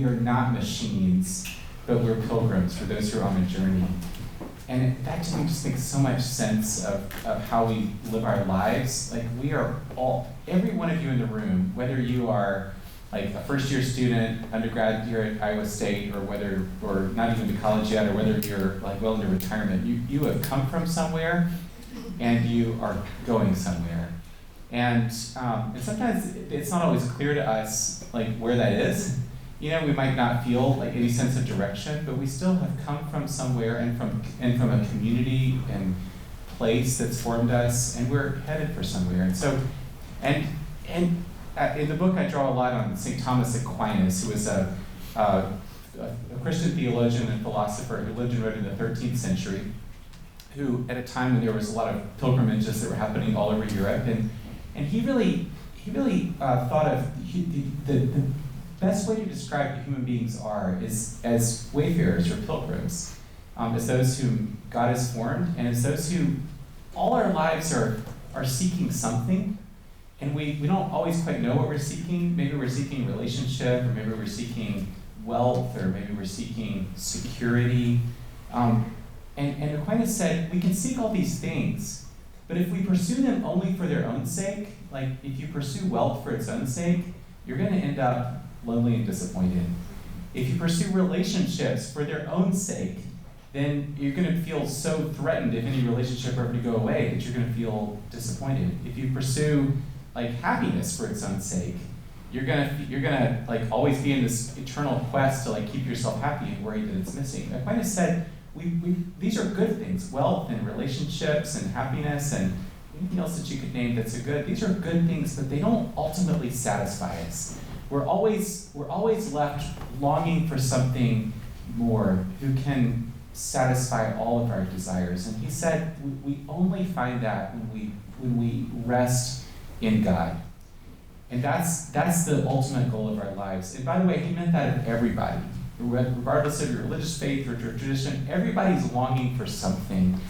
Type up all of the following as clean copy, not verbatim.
we are not machines, but we're pilgrims for those who are on a journey. And that to me just makes so much sense of how we live our lives. Like we are all, every one of you in the room, whether you are like a first-year student, undergrad here at Iowa State, or not even to college yet, or whether you're like well into retirement, you have come from somewhere, and you are going somewhere. And sometimes it's not always clear to us like where that is. You know, we might not feel like any sense of direction, but we still have come from somewhere and from a community and place that's formed us, and we're headed for somewhere. And so, in the book I draw a lot on St. Thomas Aquinas, who was a Christian theologian and philosopher who lived and wrote in the 13th century, who at a time when there was a lot of pilgrimages that were happening all over Europe, and he really thought of the best way to describe who human beings are is as wayfarers or pilgrims, as those whom God has formed, and as those who all our lives are seeking something, and we don't always quite know what we're seeking. Maybe we're seeking relationship, or maybe we're seeking wealth, or maybe we're seeking security. And Aquinas said, we can seek all these things, but if we pursue them only for their own sake, like if you pursue wealth for its own sake, you're going to end up lonely and disappointed. If you pursue relationships for their own sake, then you're going to feel so threatened if any relationship were ever to go away that you're going to feel disappointed. If you pursue like happiness for its own sake, you're gonna like always be in this eternal quest to like keep yourself happy and worried that it's missing. Aquinas said, these are good things, wealth and relationships and happiness and anything else that you could name that's good. These are good things, but they don't ultimately satisfy us. We're always left longing for something more, who can satisfy all of our desires. And he said we only find that when we rest in God. And that's the ultimate goal of our lives. And by the way, he meant that of everybody. Regardless of your religious faith or your tradition, everybody's longing for something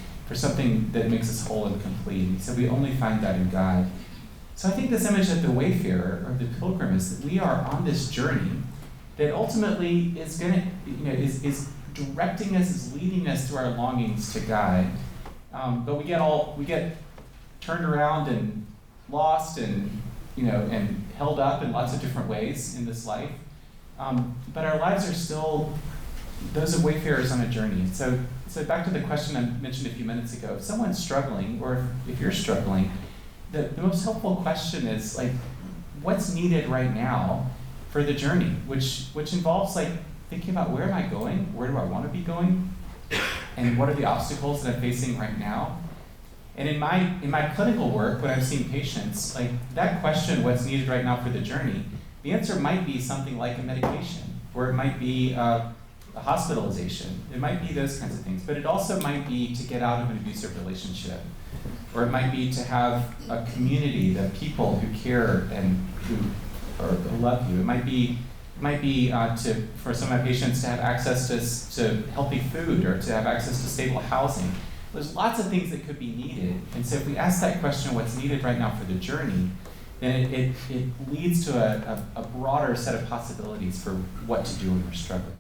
that makes us whole and complete. He said we only find that in God. So I think this image of the wayfarer or the pilgrim is that we are on this journey that ultimately is is directing us, is leading us to our longings to God. But we get turned around and lost and held up in lots of different ways in this life. But our lives are still those of wayfarers on a journey. And so back to the question I mentioned a few minutes ago, if someone's struggling, or if you're struggling, the most helpful question is like, what's needed right now for the journey, which involves like thinking about where am I going, where do I want to be going, and what are the obstacles that I'm facing right now. And in my clinical work, when I'm seeing patients, like that question, what's needed right now for the journey, the answer might be something like a medication, or it might be a hospitalization. It might be those kinds of things, but it also might be to get out of an abusive relationship, or it might be to have a community, the people who care and who love you. It might be for some of my patients to have access to healthy food, or to have access to stable housing. There's lots of things that could be needed. And so if we ask that question, what's needed right now for the journey, then it leads to a broader set of possibilities for what to do when we're struggling.